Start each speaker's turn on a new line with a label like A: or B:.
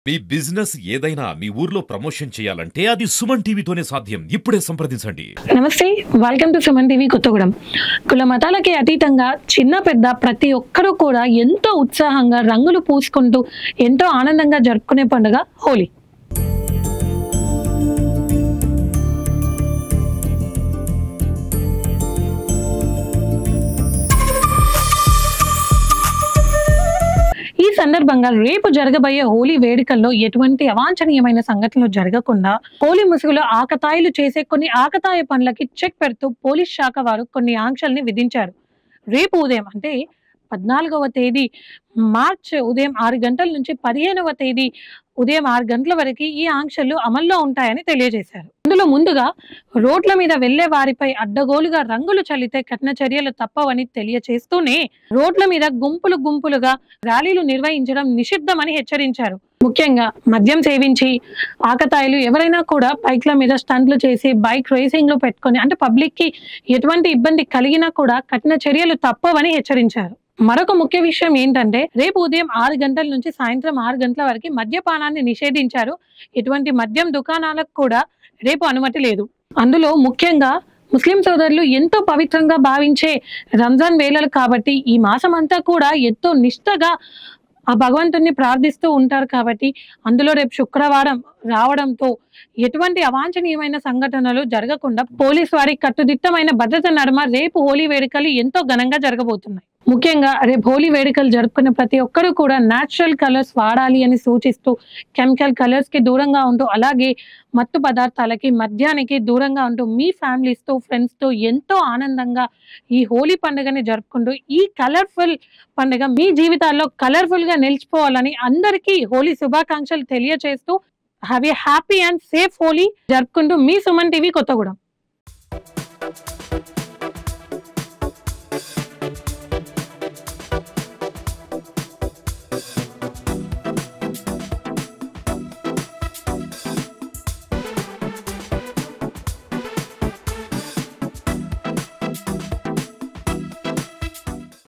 A: మీ business ఏదైనా మీ ఊర్లో promotion చేయాలంటే అది సుమన్ టీవీతోనే సాధ్యం. ఇప్పుడే సంప్రదించండి.
B: నమస్తే, welcome to Suman TV Kothagudem. కుల మతాలకి అతీతంగా చిన్న పెద్ద ప్రతి ఒక్కరూ కూడా ఎంతో ఉత్సాహంగా రంగులు పూసుకుంటూ ఎంతో ఆనందంగా జరుపుకునే పండుగ హోలీ. ఈ సందర్భంగా రేపు జరగబోయే హోలీ వేడుకల్లో ఎటువంటి అవాంఛనీయమైన సంఘటనలు జరగకుండా హోలీ ముసుగులో ఆకతాయిలు చేసే కొన్ని ఆకతాయి పనులకి చెక్ పెడుతూ పోలీస్ శాఖ వారు కొన్ని ఆంక్షల్ని విధించారు. రేపు ఉదయం అంటే 14వ తేదీ మార్చ్ ఉదయం 6 గంటల నుంచి 15వ తేదీ ఉదయం 6 గంటల వరకు ఈ ఆంక్షలు అమల్లో ఉంటాయని తెలియజేశారు. అందులో ముందుగా రోడ్ల మీద వెళ్లే వారిపై అడ్డగోలుగా రంగులు చల్లితే కఠిన చర్యలు తప్పవని తెలియచేస్తూనే రోడ్ల మీద గుంపులు గుంపులుగా ర్యాలీలు నిర్వహించడం నిషిద్ధమని హెచ్చరించారు. ముఖ్యంగా మద్యం సేవించి ఆకతాయిలు ఎవరైనా కూడా బైక్ల మీద స్టంట్లు చేసి బైక్ రేసింగ్లు పెట్టుకొని అంటే పబ్లిక్ కి ఎటువంటి ఇబ్బంది కలిగినా కూడా కఠిన చర్యలు తప్పవని హెచ్చరించారు. మరొక ముఖ్య విషయం ఏంటంటే రేపు ఉదయం 6 గంటల నుంచి సాయంత్రం 6 గంటల వరకు మద్యపానాన్ని నిషేధించారు. ఎటువంటి మద్యం దుకాణాలకు కూడా రేపు అనుమతి లేదు. అందులో ముఖ్యంగా ముస్లిం సోదరులు ఎంతో పవిత్రంగా భావించే రంజాన్ వేళలు కాబట్టి ఈ మాసం అంతా కూడా ఎంతో నిష్ఠగా ఆ భగవంతుని ప్రార్థిస్తూ ఉంటారు కాబట్టి అందులో రేపు శుక్రవారం రావడంతో ఎటువంటి అవాంఛనీయమైన సంఘటనలు జరగకుండా పోలీసు వారి కట్టుదిట్టమైన భద్రత నడుమ రేపు హోలీ వేడుకలు ఎంతో ఘనంగా జరగబోతున్నాయి. ముఖ్యంగా రేపు హోలీ వేడుకలు జరుపుకున్న ప్రతి ఒక్కరూ కూడా న్యాచురల్ కలర్స్ వాడాలి అని సూచిస్తూ కెమికల్ కలర్స్ కి దూరంగా ఉంటూ అలాగే మత్తు పదార్థాలకి మద్యానికి దూరంగా ఉంటూ మీ ఫ్యామిలీస్ తో ఫ్రెండ్స్ తో ఎంతో ఆనందంగా ఈ హోలీ పండుగని జరుపుకుంటూ ఈ కలర్ఫుల్ పండుగ మీ జీవితాల్లో కలర్ఫుల్ గా నిలిచిపోవాలని అందరికీ హోలీ శుభాకాంక్షలు తెలియజేస్తూ have a happy and safe Holi జరుపుకుంటూ మీ సుమన్ టీవీ కొత్తగూడెం.